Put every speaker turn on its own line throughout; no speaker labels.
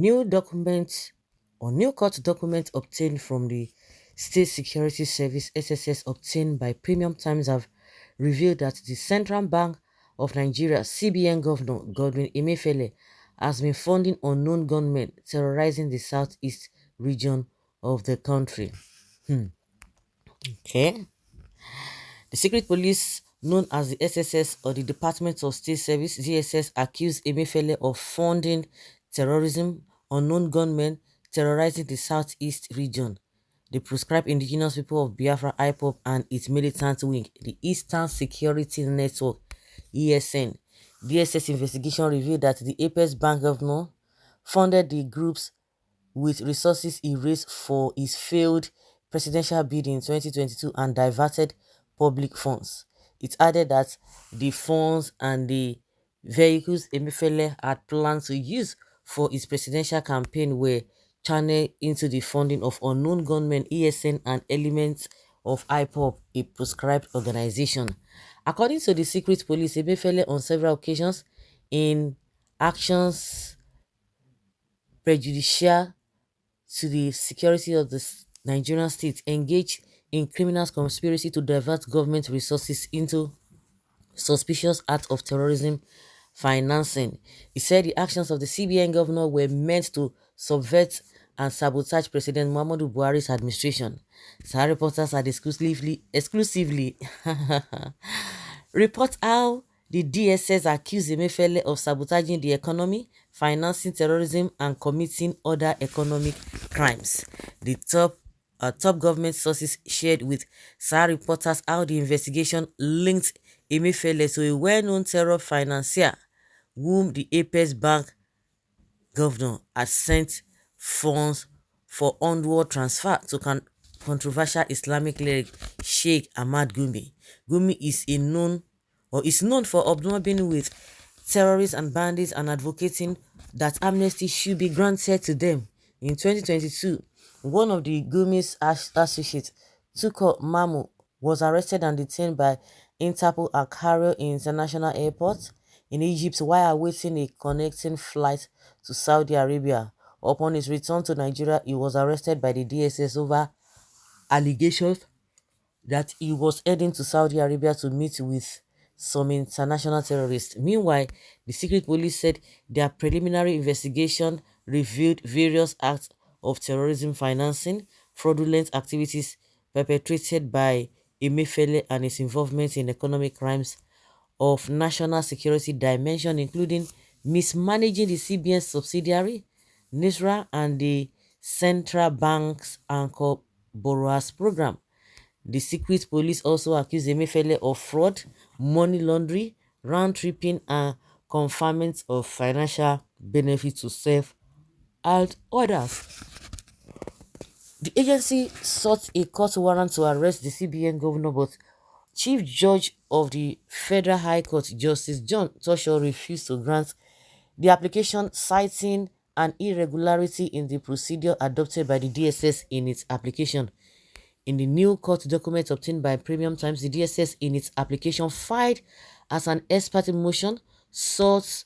new document new court document obtained from the State Security Service SSS obtained by Premium Times have revealed that the Central Bank of Nigeria CBN Governor Godwin Emefiele has been funding unknown gunmen terrorizing the southeast region of the country. Hmm. Okay. The secret police, known as the SSS or the Department of State Service (DSS), accused Emefiele of funding terrorism, unknown gunmen terrorizing the southeast region. The proscribed indigenous people of Biafra Ipob and its militant wing, the Eastern Security Network (ESN). DSS investigation revealed that the Apex Bank governor funded the groups with resources he raised for his failed presidential bid in 2022 and diverted public funds. It added that the funds and the vehicles Emefiele had planned to use for his presidential campaign were channeled into the funding of unknown gunmen ESN and elements of IPOB, a proscribed organization. According to the secret police, Emefiele on several occasions in actions prejudicial to the security of the Nigerian state engaged in criminal conspiracy to divert government resources into suspicious acts of terrorism financing. He said the actions of the CBN governor were meant to subvert and sabotage President Muhammadu Buhari's administration. Sahara reporters had exclusively report how the DSS accused Emefiele of sabotaging the economy, financing terrorism, and committing other economic crimes. The top government sources shared with Sahara reporters how the investigation linked Emefiele to a well-known terror financier whom the Apex Bank governor had sent funds for onward transfer to controversial Islamic cleric Sheikh Ahmad Gumi. Gumi is known for obnobbing with terrorists and bandits and advocating that amnesty should be granted to them. In 2022, one of the Gumi's associates, Tuko Mamu, was arrested and detained by Interpol at Cairo International Airport in Egypt while awaiting a connecting flight to Saudi Arabia. Upon his return to Nigeria, he was arrested by the DSS over allegations that he was heading to Saudi Arabia to meet with some international terrorists. Meanwhile, the secret police said their preliminary investigation revealed various acts of terrorism financing, fraudulent activities perpetrated by Emefiele and his involvement in economic crimes of national security dimension, including mismanaging the CBN subsidiary, NISRA, and the Central Bank's Anchor Borrowers Program. The secret police also accused Emefiele of fraud, money laundering, round-tripping, and conferment of financial benefits to self and others. The agency sought a court warrant to arrest the CBN governor, but Chief Judge of the Federal High Court, Justice John Tosho, refused to grant the application, citing an irregularity in the procedure adopted by the DSS in its application. In the new court document obtained by Premium Times, the DSS in its application filed as an ex parte motion sought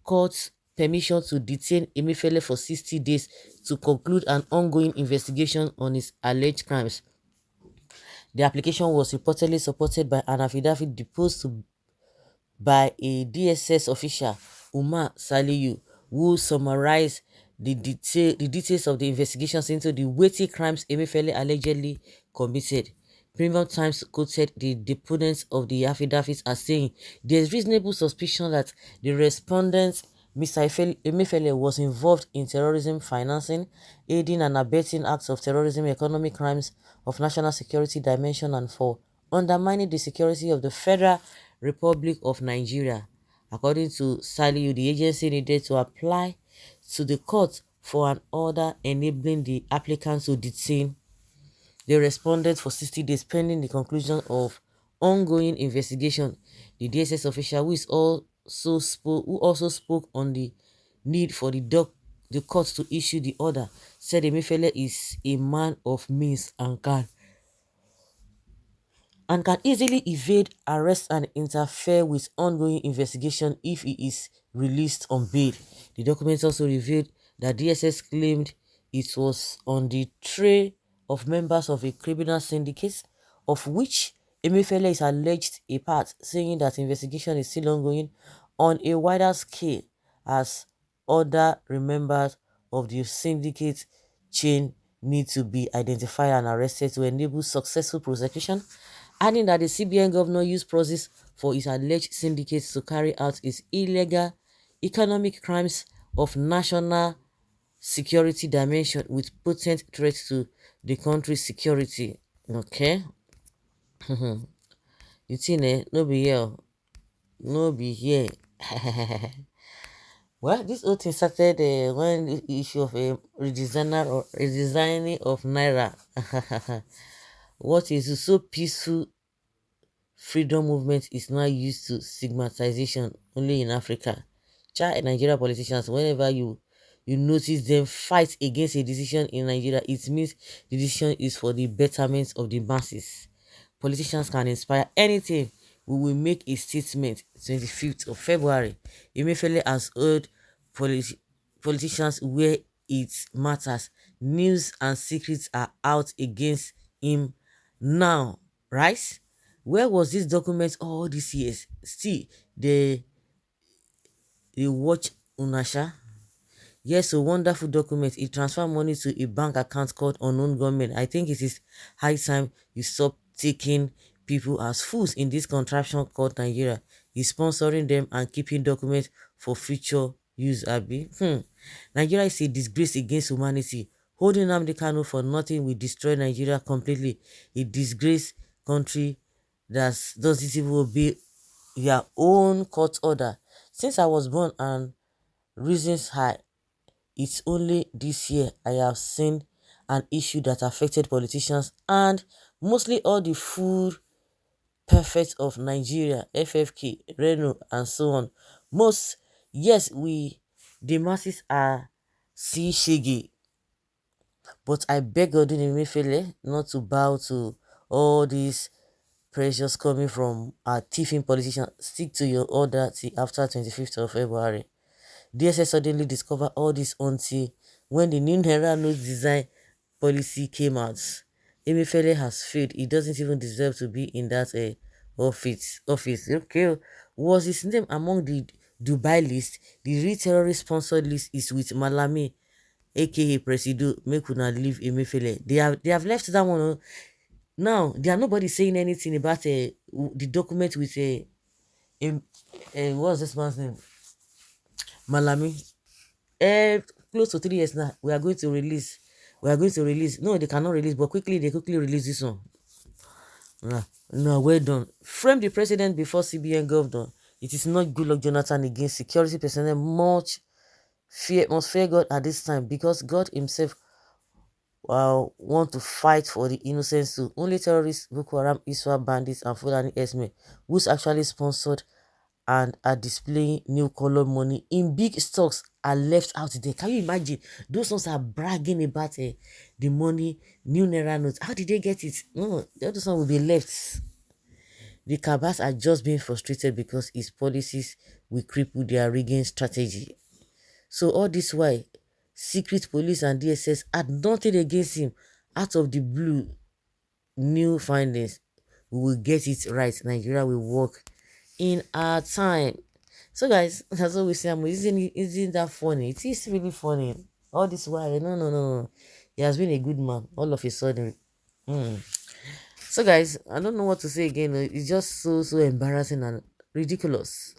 court's permission to detain Emefiele for 60 days to conclude an ongoing investigation on his alleged crimes. The application was reportedly supported by an affidavit deposed by a DSS official, Umar Saliu, who summarized the details of the investigations into the weighty crimes Emefiele allegedly committed. Premium Times quoted the deponents of the affidavits as saying there is reasonable suspicion that the respondent, Mr. Emefiele, was involved in terrorism financing, aiding and abetting acts of terrorism, economic crimes of national security dimension, and for undermining the security of the Federal Republic of Nigeria. According to Saliu, the agency needed to apply to the court for an order enabling the applicant to detain the respondent for 60 days pending the conclusion of ongoing investigation. The DSS official, who also spoke on the need for the court to issue the order, said Emefiele is a man of means and can easily evade arrest and interfere with ongoing investigation if he is released on bail. The documents also revealed that DSS claimed it was on the trail of members of a criminal syndicate, of which Emefiele is alleged a part, saying that investigation is still ongoing on a wider scale as other members of the syndicate chain need to be identified and arrested to enable successful prosecution, adding that the CBN governor used process for his alleged syndicates to carry out his illegal economic crimes of national security dimension with potent threats to the country's security. Okay. You think no be here, no be here. Well, this whole thing started when the issue of a redesigning of Naira. What is so peaceful freedom movement is now used to stigmatization only in Africa. Child Nigeria politicians, whenever you notice them fight against a decision in Nigeria, it means the decision is for the betterment of the masses. Politicians can inspire anything. We will make a statement 25th of February. Emefiele has heard politicians where it matters. News and secrets are out against him now, right? Where was this document all these years? Still, they watch Unasha. Yes, a wonderful document. It transfer money to a bank account called unknown gunmen. I think it is high time you stop taking people as fools in this contraption called Nigeria. He's sponsoring them and keeping documents for future use, Abi. Nigeria is a disgrace against humanity. Holding Nnamdi Kanu for nothing will destroy Nigeria completely. A disgrace country that doesn't even obey their own court order. Since I was born and reasons high, it's only this year I have seen an issue that affected politicians and mostly all the full perfect of Nigeria, FFK, Reno, and so on. Most, yes, the masses are see shaggy, but I beg Godwin Emefiele not to bow to all these pressures coming from our thieving politicians. Stick to your order till after 25th of February. DSS suddenly discovered all this until when the new Naira note design policy came out. Emefiele has failed. He doesn't even deserve to be in that office. Okay, was his name among the Dubai list? The real terrorist sponsored list is with Malami, aka Presido. Make una leave Emefiele. They have left that one. Now there are nobody saying anything about the document with what's this man's name? Malami. eh Close to 3 years now, we are going to release. No, they cannot release, but they quickly release this one. No, well done. Frame the president before CBN governor. It is not good luck Jonathan against security personnel. Must fear God at this time, because God himself want to fight for the innocents too. Only terrorists, Boko Haram, Iswa bandits, and Fulani Esme, who's actually sponsored and are displaying new color money in big stocks, are left out there. Can you imagine? Those ones are bragging about the money, new Naira notes. How did they get it? No, the other one will be left. The cabals are just being frustrated because his policies will cripple their rigging strategy. So all this while, secret police and DSS had nothing against him. Out of the blue, new findings. We will get it right. Nigeria will work in our time. So guys, that's what we say. Isn't that funny? It is really funny. All this while, no. He has been a good man all of a sudden. So guys, I don't know what to say again. It's just so embarrassing and ridiculous.